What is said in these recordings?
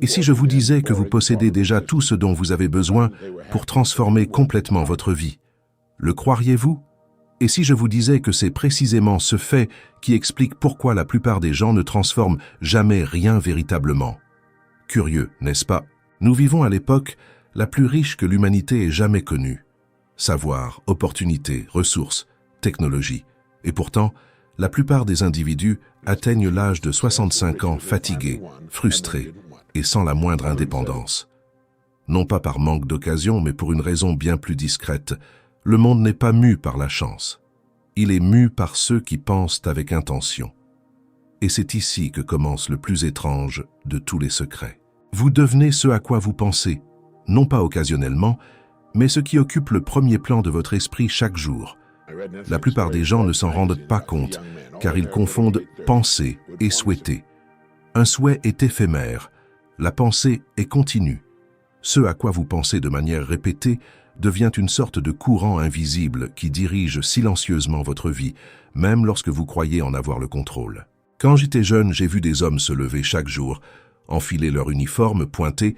Et si je vous disais que vous possédez déjà tout ce dont vous avez besoin pour transformer complètement votre vie, le croiriez-vous? Et si je vous disais que c'est précisément ce fait qui explique pourquoi la plupart des gens ne transforment jamais rien véritablement? Curieux, n'est-ce pas? Nous vivons à l'époque la plus riche que l'humanité ait jamais connue. Savoir, opportunités, ressources, technologie. Et pourtant, la plupart des individus atteignent l'âge de 65 ans fatigués, frustrés et sans la moindre indépendance. Non pas par manque d'occasion, mais pour une raison bien plus discrète. Le monde n'est pas mu par la chance. Il est mu par ceux qui pensent avec intention. Et c'est ici que commence le plus étrange de tous les secrets. Vous devenez ce à quoi vous pensez, non pas occasionnellement, mais ce qui occupe le premier plan de votre esprit chaque jour. La plupart des gens ne s'en rendent pas compte, car ils confondent penser et souhaiter. Un souhait est éphémère, la pensée est continue. Ce à quoi vous pensez de manière répétée devient une sorte de courant invisible qui dirige silencieusement votre vie, même lorsque vous croyez en avoir le contrôle. Quand j'étais jeune, j'ai vu des hommes se lever chaque jour, enfiler leur uniforme pointé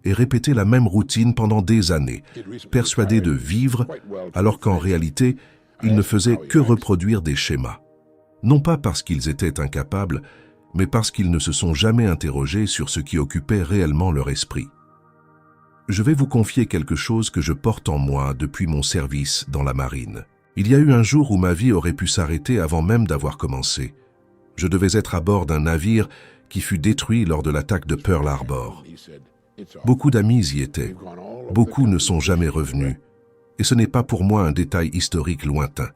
et répéter la même routine pendant des années, persuadés de vivre, alors qu'en réalité, ils ne faisaient que reproduire des schémas. Non pas parce qu'ils étaient incapables, mais parce qu'ils ne se sont jamais interrogés sur ce qui occupait réellement leur esprit. Je vais vous confier quelque chose que je porte en moi depuis mon service dans la marine. Il y a eu un jour où ma vie aurait pu s'arrêter avant même d'avoir commencé. Je devais être à bord d'un navire qui fut détruit lors de l'attaque de Pearl Harbor. Beaucoup d'amis y étaient. Beaucoup ne sont jamais revenus. Et ce n'est pas pour moi un détail historique lointain.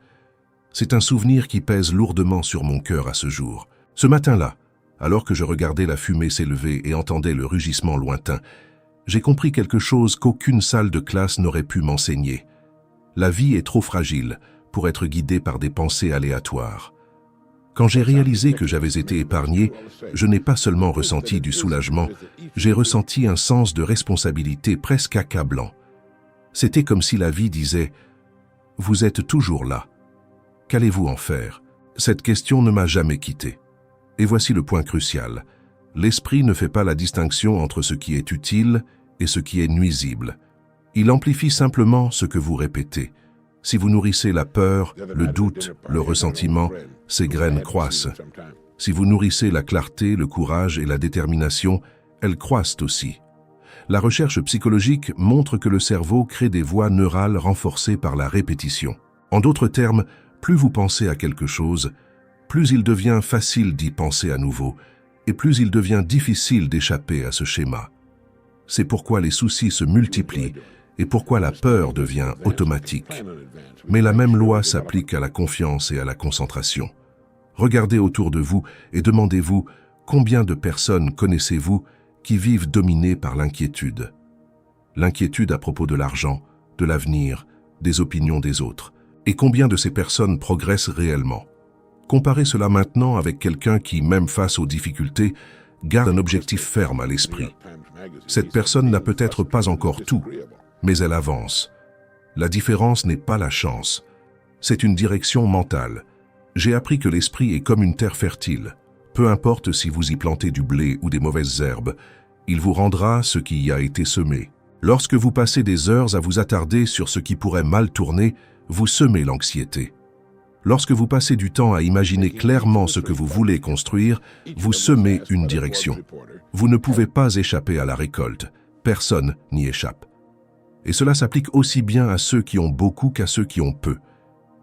C'est un souvenir qui pèse lourdement sur mon cœur à ce jour. Ce matin-là, alors que je regardais la fumée s'élever et entendais le rugissement lointain, j'ai compris quelque chose qu'aucune salle de classe n'aurait pu m'enseigner. La vie est trop fragile pour être guidée par des pensées aléatoires. Quand j'ai réalisé que j'avais été épargné, je n'ai pas seulement ressenti du soulagement, j'ai ressenti un sens de responsabilité presque accablant. C'était comme si la vie disait « Vous êtes toujours là. Qu'allez-vous en faire ?» Cette question ne m'a jamais quitté. Et voici le point crucial. L'esprit ne fait pas la distinction entre ce qui est utile et ce qui est nuisible. Il amplifie simplement ce que vous répétez. Si vous nourrissez la peur, le doute, le ressentiment, ces graines croissent. Si vous nourrissez la clarté, le courage et la détermination, elles croissent aussi. La recherche psychologique montre que le cerveau crée des voies neurales renforcées par la répétition. En d'autres termes, plus vous pensez à quelque chose, plus il devient facile d'y penser à nouveau, et plus il devient difficile d'échapper à ce schéma. C'est pourquoi les soucis se multiplient et pourquoi la peur devient automatique. Mais la même loi s'applique à la confiance et à la concentration. Regardez autour de vous et demandez-vous combien de personnes connaissez-vous qui vivent dominées par l'inquiétude. L'inquiétude à propos de l'argent, de l'avenir, des opinions des autres. Et combien de ces personnes progressent réellement? Comparez cela maintenant avec quelqu'un qui, même face aux difficultés, garde un objectif ferme à l'esprit. Cette personne n'a peut-être pas encore tout, mais elle avance. La différence n'est pas la chance, c'est une direction mentale. J'ai appris que l'esprit est comme une terre fertile. Peu importe si vous y plantez du blé ou des mauvaises herbes, il vous rendra ce qui y a été semé. Lorsque vous passez des heures à vous attarder sur ce qui pourrait mal tourner, vous semez l'anxiété. Lorsque vous passez du temps à imaginer clairement ce que vous voulez construire, vous semez une direction. Vous ne pouvez pas échapper à la récolte. Personne n'y échappe. Et cela s'applique aussi bien à ceux qui ont beaucoup qu'à ceux qui ont peu.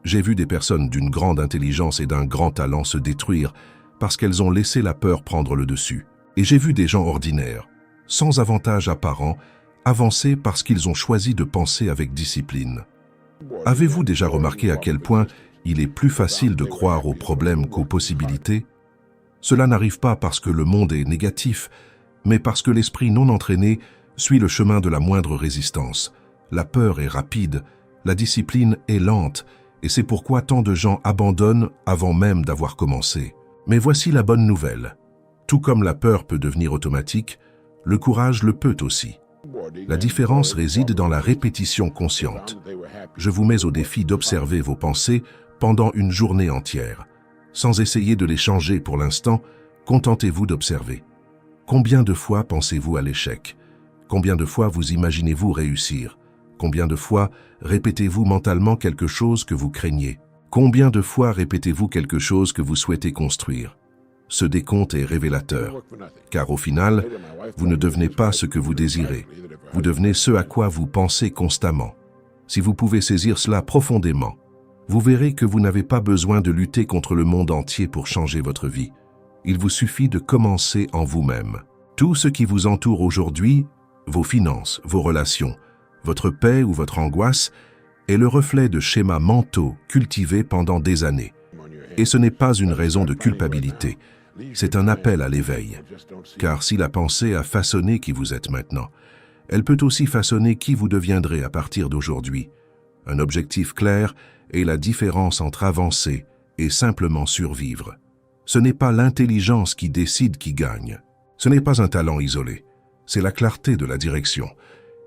J'ai vu des personnes d'une grande intelligence et d'un grand talent se détruire parce qu'elles ont laissé la peur prendre le dessus. Et j'ai vu des gens ordinaires, sans avantage apparent, avancer parce qu'ils ont choisi de penser avec discipline. Avez-vous déjà remarqué à quel point il est plus facile de croire aux problèmes qu'aux possibilités? Cela n'arrive pas parce que le monde est négatif, mais parce que l'esprit non entraîné suit le chemin de la moindre résistance. La peur est rapide, la discipline est lente, et c'est pourquoi tant de gens abandonnent avant même d'avoir commencé. Mais voici la bonne nouvelle. Tout comme la peur peut devenir automatique, le courage le peut aussi. La différence réside dans la répétition consciente. Je vous mets au défi d'observer vos pensées pendant une journée entière. Sans essayer de les changer pour l'instant, contentez-vous d'observer. Combien de fois pensez-vous à l'échec? Combien de fois vous imaginez-vous réussir? Combien de fois répétez-vous mentalement quelque chose que vous craignez? Combien de fois répétez-vous quelque chose que vous souhaitez construire? Ce décompte est révélateur, car au final, vous ne devenez pas ce que vous désirez. Vous devenez ce à quoi vous pensez constamment. Si vous pouvez saisir cela profondément, vous verrez que vous n'avez pas besoin de lutter contre le monde entier pour changer votre vie. Il vous suffit de commencer en vous-même. Tout ce qui vous entoure aujourd'hui, vos finances, vos relations, votre paix ou votre angoisse, est le reflet de schémas mentaux cultivés pendant des années. Et ce n'est pas une raison de culpabilité, c'est un appel à l'éveil. Car si la pensée a façonné qui vous êtes maintenant, elle peut aussi façonner qui vous deviendrez à partir d'aujourd'hui. Un objectif clair est la différence entre avancer et simplement survivre. Ce n'est pas l'intelligence qui décide qui gagne. Ce n'est pas un talent isolé. C'est la clarté de la direction.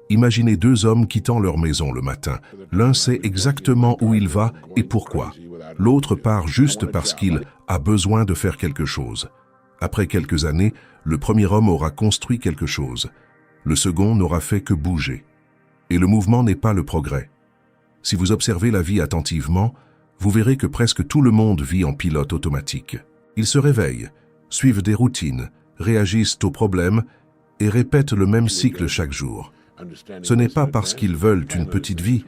Imaginez deux hommes quittant leur maison le matin. L'un sait exactement où il va et pourquoi. L'autre part juste parce qu'il a besoin de faire quelque chose. Après quelques années, le premier homme aura construit quelque chose. Le second n'aura fait que bouger. Et le mouvement n'est pas le progrès. Si vous observez la vie attentivement, vous verrez que presque tout le monde vit en pilote automatique. Ils se réveillent, suivent des routines, réagissent aux problèmes et répètent le même cycle chaque jour. Ce n'est pas parce qu'ils veulent une petite vie,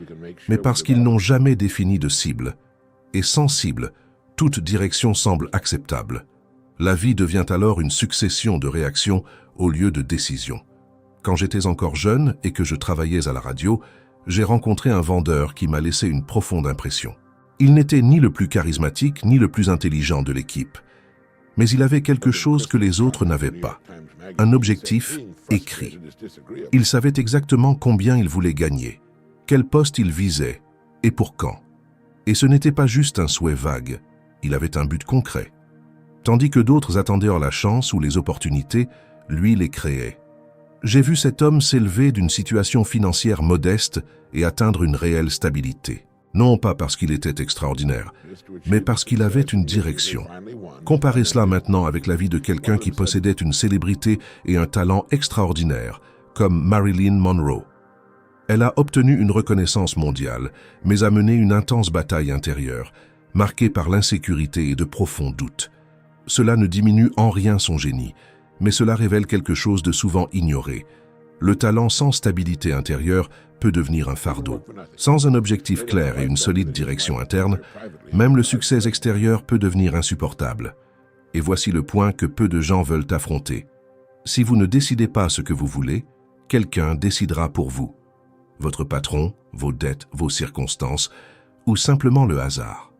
mais parce qu'ils n'ont jamais défini de cible. Et sans cible, toute direction semble acceptable. La vie devient alors une succession de réactions au lieu de décisions. Quand j'étais encore jeune et que je travaillais à la radio, j'ai rencontré un vendeur qui m'a laissé une profonde impression. Il n'était ni le plus charismatique ni le plus intelligent de l'équipe, mais il avait quelque chose que les autres n'avaient pas, un objectif écrit. Il savait exactement combien il voulait gagner, quel poste il visait et pour quand. Et ce n'était pas juste un souhait vague, il avait un but concret. Tandis que d'autres attendaient la chance ou les opportunités, lui les créait. J'ai vu cet homme s'élever d'une situation financière modeste et atteindre une réelle stabilité. Non pas parce qu'il était extraordinaire, mais parce qu'il avait une direction. Comparez cela maintenant avec la vie de quelqu'un qui possédait une célébrité et un talent extraordinaire, comme Marilyn Monroe. Elle a obtenu une reconnaissance mondiale, mais a mené une intense bataille intérieure, marquée par l'insécurité et de profonds doutes. Cela ne diminue en rien son génie, mais cela révèle quelque chose de souvent ignoré. Le talent sans stabilité intérieure peut devenir un fardeau. Sans un objectif clair et une solide direction interne, même le succès extérieur peut devenir insupportable. Et voici le point que peu de gens veulent affronter. Si vous ne décidez pas ce que vous voulez, quelqu'un décidera pour vous. Votre patron, vos dettes, vos circonstances, ou simplement le hasard.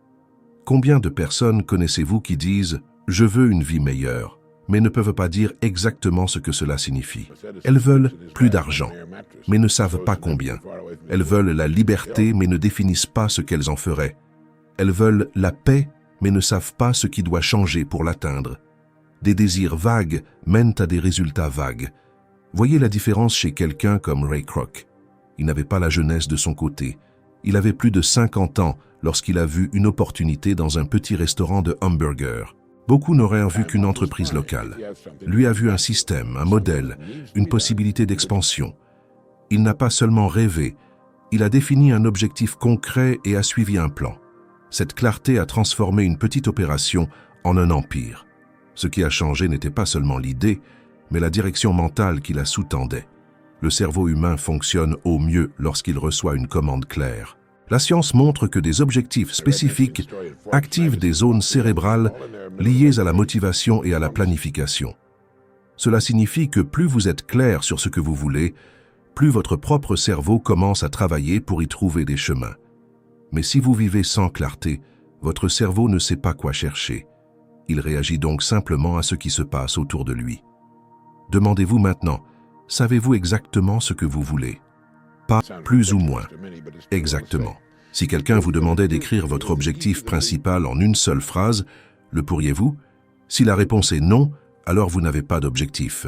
Combien de personnes connaissez-vous qui disent « Je veux une vie meilleure », mais ne peuvent pas dire exactement ce que cela signifie. Elles veulent plus d'argent, mais ne savent pas combien. Elles veulent la liberté, mais ne définissent pas ce qu'elles en feraient. Elles veulent la paix, mais ne savent pas ce qui doit changer pour l'atteindre. Des désirs vagues mènent à des résultats vagues. Voyez la différence chez quelqu'un comme Ray Kroc. Il n'avait pas la jeunesse de son côté. Il avait plus de 50 ans lorsqu'il a vu une opportunité dans un petit restaurant de hamburgers. Beaucoup n'auraient vu qu'une entreprise locale. Lui a vu un système, un modèle, une possibilité d'expansion. Il n'a pas seulement rêvé, il a défini un objectif concret et a suivi un plan. Cette clarté a transformé une petite opération en un empire. Ce qui a changé n'était pas seulement l'idée, mais la direction mentale qui la sous-tendait. Le cerveau humain fonctionne au mieux lorsqu'il reçoit une commande claire. La science montre que des objectifs spécifiques activent des zones cérébrales liées à la motivation et à la planification. Cela signifie que plus vous êtes clair sur ce que vous voulez, plus votre propre cerveau commence à travailler pour y trouver des chemins. Mais si vous vivez sans clarté, votre cerveau ne sait pas quoi chercher. Il réagit donc simplement à ce qui se passe autour de lui. Demandez-vous maintenant, savez-vous exactement ce que vous voulez ? Pas plus ou moins. Exactement. Si quelqu'un vous demandait d'écrire votre objectif principal en une seule phrase, le pourriez-vous? Si la réponse est non, alors vous n'avez pas d'objectif.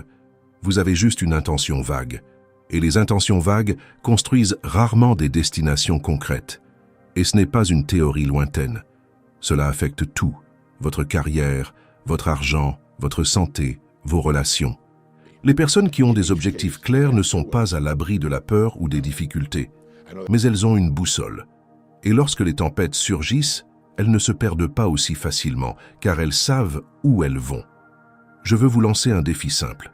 Vous avez juste une intention vague. Et les intentions vagues construisent rarement des destinations concrètes. Et ce n'est pas une théorie lointaine. Cela affecte tout, votre carrière, votre argent, votre santé, vos relations. Les personnes qui ont des objectifs clairs ne sont pas à l'abri de la peur ou des difficultés, mais elles ont une boussole. Et lorsque les tempêtes surgissent, elles ne se perdent pas aussi facilement, car elles savent où elles vont. Je veux vous lancer un défi simple.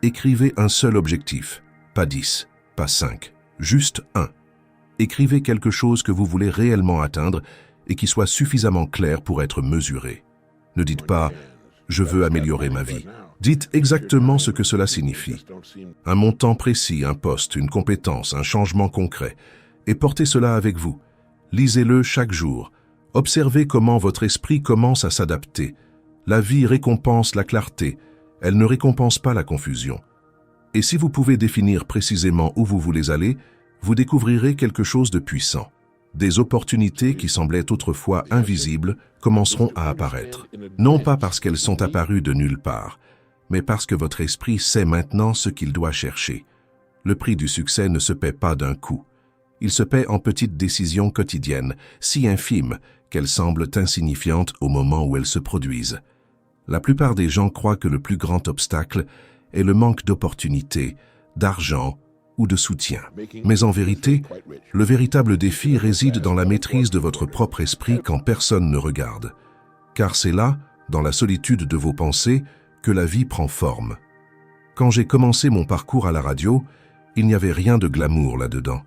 Écrivez un seul objectif, pas 10, pas 5, juste un. Écrivez quelque chose que vous voulez réellement atteindre et qui soit suffisamment clair pour être mesuré. Ne dites pas « je veux améliorer ma vie ». Dites exactement ce que cela signifie. Un montant précis, un poste, une compétence, un changement concret. Et portez cela avec vous. Lisez-le chaque jour. Observez comment votre esprit commence à s'adapter. La vie récompense la clarté. Elle ne récompense pas la confusion. Et si vous pouvez définir précisément où vous voulez aller, vous découvrirez quelque chose de puissant. Des opportunités qui semblaient autrefois invisibles commenceront à apparaître. Non pas parce qu'elles sont apparues de nulle part, mais parce que votre esprit sait maintenant ce qu'il doit chercher. Le prix du succès ne se paie pas d'un coup. Il se paie en petites décisions quotidiennes, si infimes qu'elles semblent insignifiantes au moment où elles se produisent. La plupart des gens croient que le plus grand obstacle est le manque d'opportunités, d'argent ou de soutien. Mais en vérité, le véritable défi réside dans la maîtrise de votre propre esprit quand personne ne regarde. Car c'est là, dans la solitude de vos pensées, que la vie prend forme. Quand j'ai commencé mon parcours à la radio, il n'y avait rien de glamour là-dedans.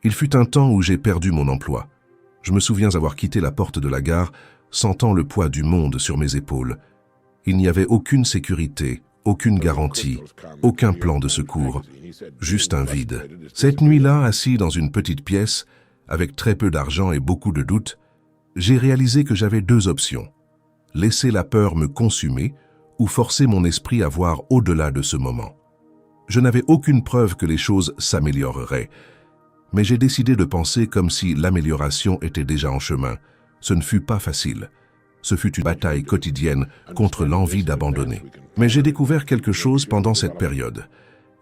Il fut un temps où j'ai perdu mon emploi. Je me souviens avoir quitté la porte de la gare, sentant le poids du monde sur mes épaules. Il n'y avait aucune sécurité, aucune garantie, aucun plan de secours, juste un vide. Cette nuit-là, assis dans une petite pièce, avec très peu d'argent et beaucoup de doutes, j'ai réalisé que j'avais deux options. Laisser la peur me consumer ou forcer mon esprit à voir au-delà de ce moment. Je n'avais aucune preuve que les choses s'amélioreraient, mais j'ai décidé de penser comme si l'amélioration était déjà en chemin. Ce ne fut pas facile. Ce fut une bataille quotidienne contre l'envie d'abandonner. Mais j'ai découvert quelque chose pendant cette période.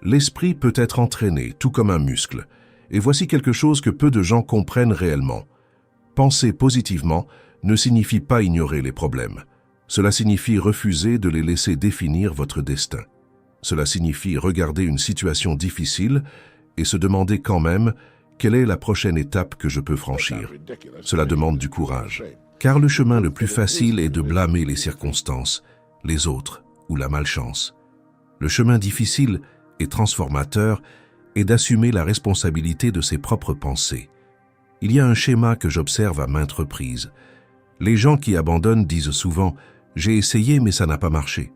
L'esprit peut être entraîné, tout comme un muscle. Et voici quelque chose que peu de gens comprennent réellement. Penser positivement ne signifie pas ignorer les problèmes. Cela signifie refuser de les laisser définir votre destin. Cela signifie regarder une situation difficile et se demander quand même quelle est la prochaine étape que je peux franchir. Cela demande du courage. Car le chemin le plus facile est de blâmer les circonstances, les autres ou la malchance. Le chemin difficile et transformateur est d'assumer la responsabilité de ses propres pensées. Il y a un schéma que j'observe à maintes reprises. Les gens qui abandonnent disent souvent « j'ai essayé mais ça n'a pas marché ».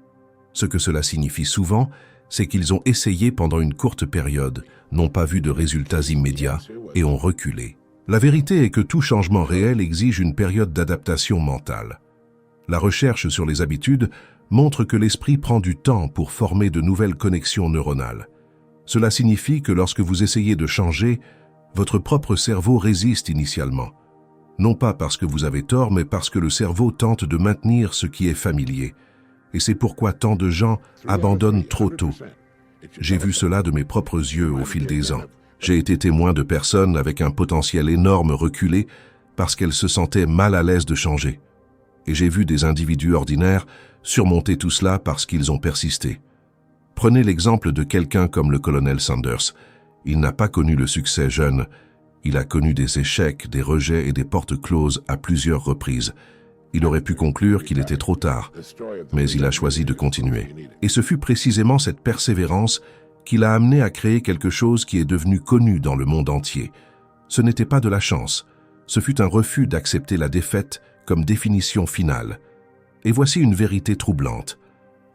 Ce que cela signifie souvent, c'est qu'ils ont essayé pendant une courte période, n'ont pas vu de résultats immédiats et ont reculé. La vérité est que tout changement réel exige une période d'adaptation mentale. La recherche sur les habitudes montre que l'esprit prend du temps pour former de nouvelles connexions neuronales. Cela signifie que lorsque vous essayez de changer, votre propre cerveau résiste initialement. Non pas parce que vous avez tort, mais parce que le cerveau tente de maintenir ce qui est familier. Et c'est pourquoi tant de gens abandonnent trop tôt. J'ai vu cela de mes propres yeux au fil des ans. J'ai été témoin de personnes avec un potentiel énorme reculer parce qu'elles se sentaient mal à l'aise de changer. Et j'ai vu des individus ordinaires surmonter tout cela parce qu'ils ont persisté. Prenez l'exemple de quelqu'un comme le colonel Sanders. Il n'a pas connu le succès jeune. Il a connu des échecs, des rejets et des portes closes à plusieurs reprises. Il aurait pu conclure qu'il était trop tard, mais il a choisi de continuer. Et ce fut précisément cette persévérance qui l'a amené à créer quelque chose qui est devenu connu dans le monde entier. Ce n'était pas de la chance, ce fut un refus d'accepter la défaite comme définition finale. Et voici une vérité troublante.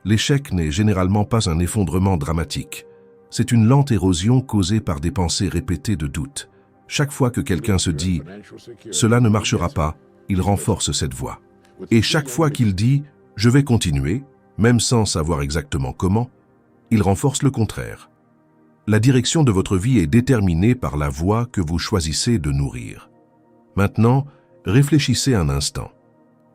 L'échec n'est généralement pas un effondrement dramatique. C'est une lente érosion causée par des pensées répétées de doute. Chaque fois que quelqu'un se dit « cela ne marchera pas », il renforce cette voix. Et chaque fois qu'il dit « je vais continuer », même sans savoir exactement comment, il renforce le contraire. La direction de votre vie est déterminée par la voie que vous choisissez de nourrir. Maintenant, réfléchissez un instant.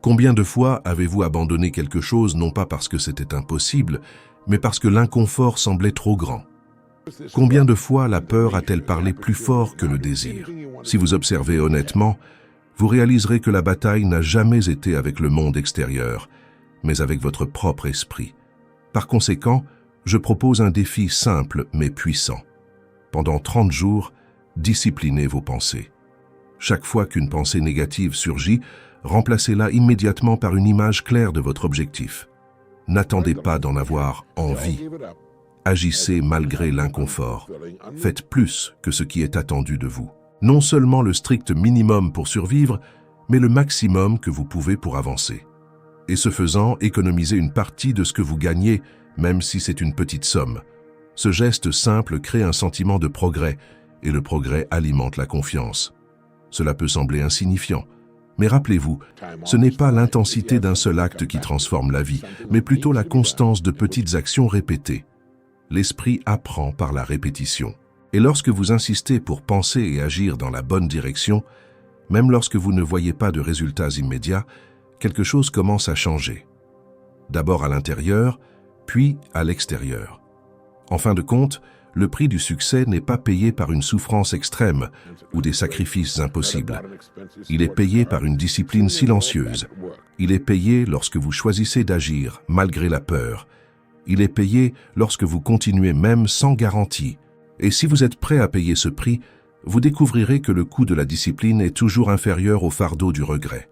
Combien de fois avez-vous abandonné quelque chose non pas parce que c'était impossible, mais parce que l'inconfort semblait trop grand? Combien de fois la peur a-t-elle parlé plus fort que le désir? Si vous observez honnêtement, vous réaliserez que la bataille n'a jamais été avec le monde extérieur, mais avec votre propre esprit. Par conséquent, Je propose un défi simple mais puissant. Pendant 30 jours, disciplinez vos pensées. Chaque fois qu'une pensée négative surgit, remplacez-la immédiatement par une image claire de votre objectif. N'attendez pas d'en avoir envie. Agissez malgré l'inconfort. Faites plus que ce qui est attendu de vous. Non seulement le strict minimum pour survivre, mais le maximum que vous pouvez pour avancer. Et ce faisant, économisez une partie de ce que vous gagnez, même si c'est une petite somme. Ce geste simple crée un sentiment de progrès, et le progrès alimente la confiance. Cela peut sembler insignifiant, mais rappelez-vous, ce n'est pas l'intensité d'un seul acte qui transforme la vie, mais plutôt la constance de petites actions répétées. L'esprit apprend par la répétition. Et lorsque vous insistez pour penser et agir dans la bonne direction, même lorsque vous ne voyez pas de résultats immédiats, quelque chose commence à changer. D'abord à l'intérieur, puis à l'extérieur. En fin de compte, le prix du succès n'est pas payé par une souffrance extrême ou des sacrifices impossibles. Il est payé par une discipline silencieuse. Il est payé lorsque vous choisissez d'agir malgré la peur. Il est payé lorsque vous continuez même sans garantie. Et si vous êtes prêt à payer ce prix, vous découvrirez que le coût de la discipline est toujours inférieur au fardeau du regret.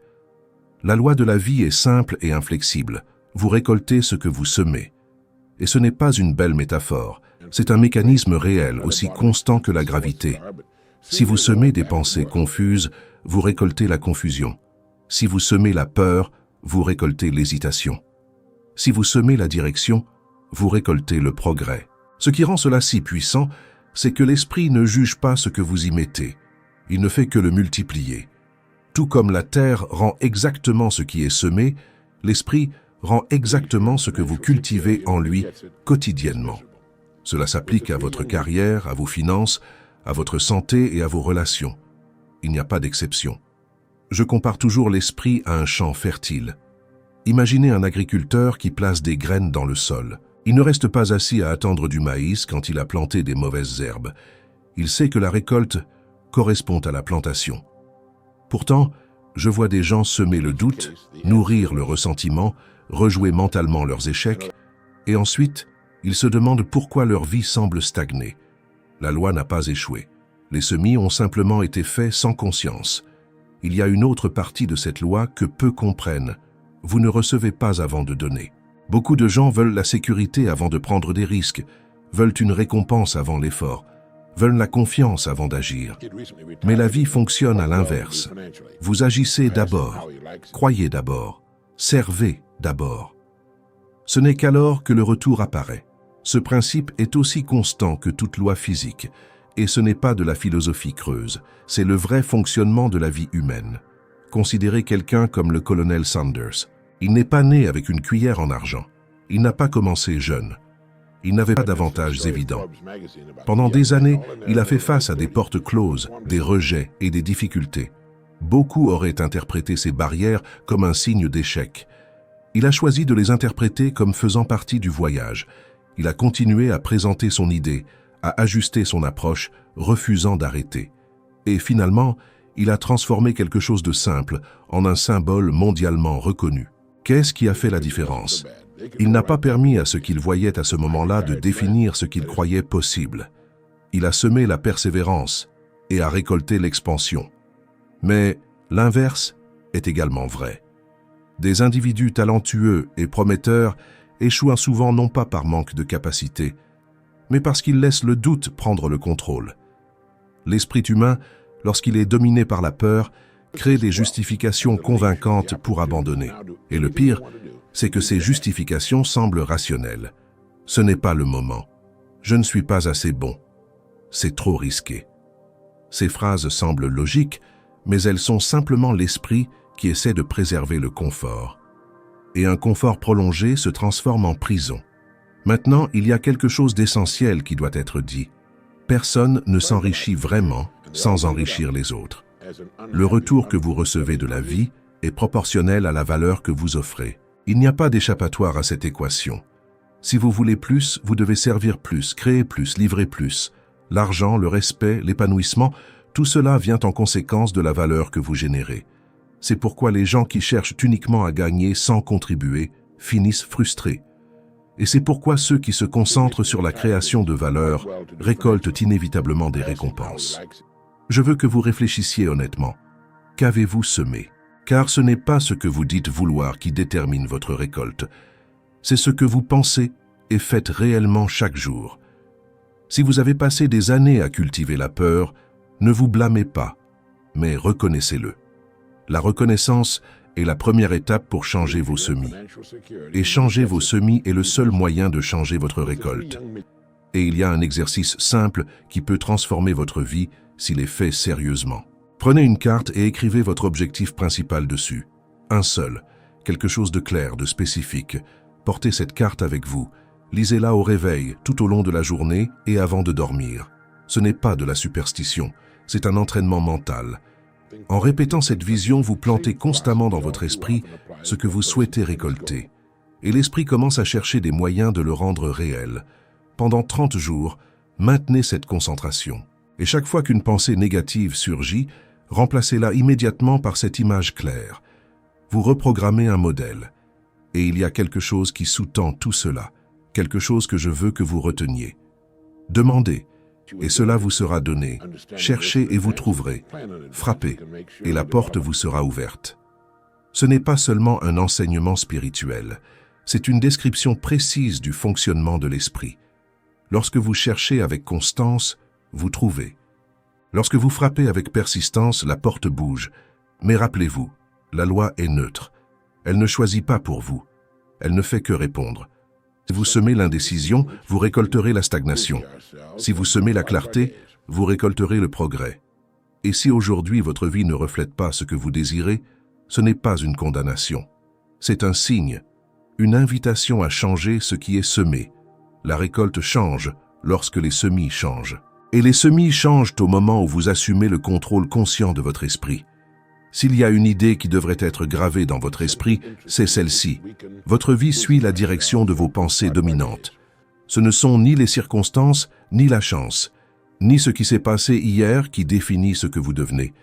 La loi de la vie est simple et inflexible. Vous récoltez ce que vous semez. Et ce n'est pas une belle métaphore, c'est un mécanisme réel aussi constant que la gravité. Si vous semez des pensées confuses, vous récoltez la confusion. Si vous semez la peur, vous récoltez l'hésitation. Si vous semez la direction, vous récoltez le progrès. Ce qui rend cela si puissant, c'est que l'esprit ne juge pas ce que vous y mettez. Il ne fait que le multiplier. Tout comme la terre rend exactement ce qui est semé, l'esprit rend exactement ce que vous cultivez en lui quotidiennement. Cela s'applique à votre carrière, à vos finances, à votre santé et à vos relations. Il n'y a pas d'exception. Je compare toujours l'esprit à un champ fertile. Imaginez un agriculteur qui place des graines dans le sol. Il ne reste pas assis à attendre du maïs quand il a planté des mauvaises herbes. Il sait que la récolte correspond à la plantation. Pourtant, je vois des gens semer le doute, nourrir le ressentiment, rejouer mentalement leurs échecs, et ensuite, ils se demandent pourquoi leur vie semble stagner. La loi n'a pas échoué. Les semis ont simplement été faits sans conscience. Il y a une autre partie de cette loi que peu comprennent. Vous ne recevez pas avant de donner. Beaucoup de gens veulent la sécurité avant de prendre des risques, veulent une récompense avant l'effort, veulent la confiance avant d'agir. Mais la vie fonctionne à l'inverse. Vous agissez d'abord, croyez d'abord, servez d'abord. Ce n'est qu'alors que le retour apparaît. Ce principe est aussi constant que toute loi physique, et ce n'est pas de la philosophie creuse, c'est le vrai fonctionnement de la vie humaine. Considérez quelqu'un comme le colonel Sanders. Il n'est pas né avec une cuillère en argent. Il n'a pas commencé jeune. Il n'avait pas d'avantages évidents. Pendant des années, il a fait face à des portes closes, des rejets et des difficultés. Beaucoup auraient interprété ces barrières comme un signe d'échec. Il a choisi de les interpréter comme faisant partie du voyage. Il a continué à présenter son idée, à ajuster son approche, refusant d'arrêter. Et finalement, il a transformé quelque chose de simple en un symbole mondialement reconnu. Qu'est-ce qui a fait la différence? Il n'a pas permis à ce qu'il voyait à ce moment-là de définir ce qu'il croyait possible. Il a semé la persévérance et a récolté l'expansion. Mais l'inverse est également vrai. Des individus talentueux et prometteurs échouent souvent non pas par manque de capacité, mais parce qu'ils laissent le doute prendre le contrôle. L'esprit humain, lorsqu'il est dominé par la peur, crée des justifications convaincantes pour abandonner. Et le pire, c'est que ces justifications semblent rationnelles. Ce n'est pas le moment. Je ne suis pas assez bon. C'est trop risqué. Ces phrases semblent logiques, mais elles sont simplement l'esprit qui essaie de préserver le confort. Et un confort prolongé se transforme en prison. Maintenant, il y a quelque chose d'essentiel qui doit être dit. Personne ne s'enrichit vraiment sans enrichir les autres. Le retour que vous recevez de la vie est proportionnel à la valeur que vous offrez. Il n'y a pas d'échappatoire à cette équation. Si vous voulez plus, vous devez servir plus, créer plus, livrer plus. L'argent, le respect, l'épanouissement, tout cela vient en conséquence de la valeur que vous générez. C'est pourquoi les gens qui cherchent uniquement à gagner sans contribuer finissent frustrés. Et c'est pourquoi ceux qui se concentrent sur la création de valeur récoltent inévitablement des récompenses. Je veux que vous réfléchissiez honnêtement. Qu'avez-vous semé? Car ce n'est pas ce que vous dites vouloir qui détermine votre récolte. C'est ce que vous pensez et faites réellement chaque jour. Si vous avez passé des années à cultiver la peur, ne vous blâmez pas, mais reconnaissez-le. La reconnaissance est la première étape pour changer vos semis. Et changer vos semis est le seul moyen de changer votre récolte. Et il y a un exercice simple qui peut transformer votre vie s'il est fait sérieusement. Prenez une carte et écrivez votre objectif principal dessus. Un seul, quelque chose de clair, de spécifique. Portez cette carte avec vous. Lisez-la au réveil, tout au long de la journée et avant de dormir. Ce n'est pas de la superstition, c'est un entraînement mental. En répétant cette vision, vous plantez constamment dans votre esprit ce que vous souhaitez récolter. Et l'esprit commence à chercher des moyens de le rendre réel. Pendant 30 jours, maintenez cette concentration. Et chaque fois qu'une pensée négative surgit, remplacez-la immédiatement par cette image claire. Vous reprogrammez un modèle. Et il y a quelque chose qui sous-tend tout cela, quelque chose que je veux que vous reteniez. Demandez, et cela vous sera donné. Cherchez et vous trouverez. Frappez, et la porte vous sera ouverte. Ce n'est pas seulement un enseignement spirituel, c'est une description précise du fonctionnement de l'esprit. Lorsque vous cherchez avec constance, vous trouvez. Lorsque vous frappez avec persistance, la porte bouge. Mais rappelez-vous, la loi est neutre. Elle ne choisit pas pour vous. Elle ne fait que répondre. Si vous semez l'indécision, vous récolterez la stagnation. Si vous semez la clarté, vous récolterez le progrès. Et si aujourd'hui votre vie ne reflète pas ce que vous désirez, ce n'est pas une condamnation. C'est un signe, une invitation à changer ce qui est semé. La récolte change lorsque les semis changent. Et les semis changent au moment où vous assumez le contrôle conscient de votre esprit. S'il y a une idée qui devrait être gravée dans votre esprit, c'est celle-ci. Votre vie suit la direction de vos pensées dominantes. Ce ne sont ni les circonstances, ni la chance, ni ce qui s'est passé hier qui définit ce que vous devenez.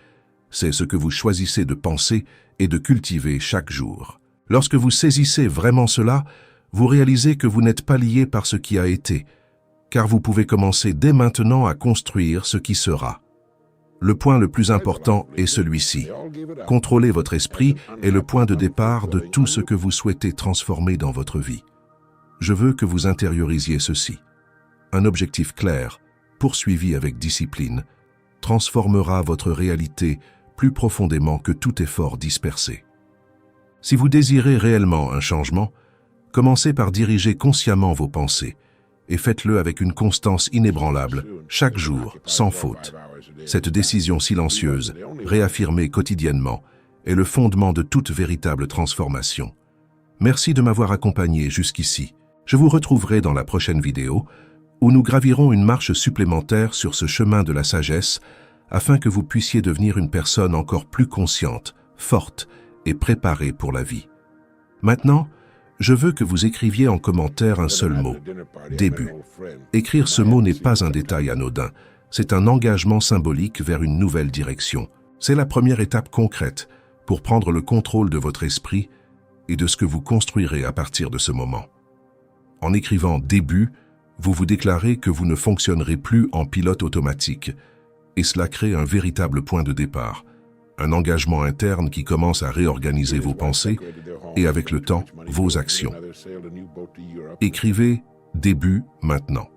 C'est ce que vous choisissez de penser et de cultiver chaque jour. Lorsque vous saisissez vraiment cela, vous réalisez que vous n'êtes pas lié par ce qui a été, car vous pouvez commencer dès maintenant à construire ce qui sera. Le point le plus important est celui-ci. Contrôler votre esprit est le point de départ de tout ce que vous souhaitez transformer dans votre vie. Je veux que vous intériorisiez ceci. Un objectif clair, poursuivi avec discipline, transformera votre réalité plus profondément que tout effort dispersé. Si vous désirez réellement un changement, commencez par diriger consciemment vos pensées et faites-le avec une constance inébranlable, chaque jour, sans faute. Cette décision silencieuse, réaffirmée quotidiennement, est le fondement de toute véritable transformation. Merci de m'avoir accompagné jusqu'ici. Je vous retrouverai dans la prochaine vidéo où nous gravirons une marche supplémentaire sur ce chemin de la sagesse afin que vous puissiez devenir une personne encore plus consciente, forte et préparée pour la vie. Maintenant, je veux que vous écriviez en commentaire un seul mot, début. Écrire ce mot n'est pas un détail anodin, c'est un engagement symbolique vers une nouvelle direction. C'est la première étape concrète pour prendre le contrôle de votre esprit et de ce que vous construirez à partir de ce moment. En écrivant « début », vous vous déclarez que vous ne fonctionnerez plus en pilote automatique, et cela crée un véritable point de départ, un engagement interne qui commence à réorganiser vos pensées et avec le temps, vos actions. Écrivez « début » maintenant.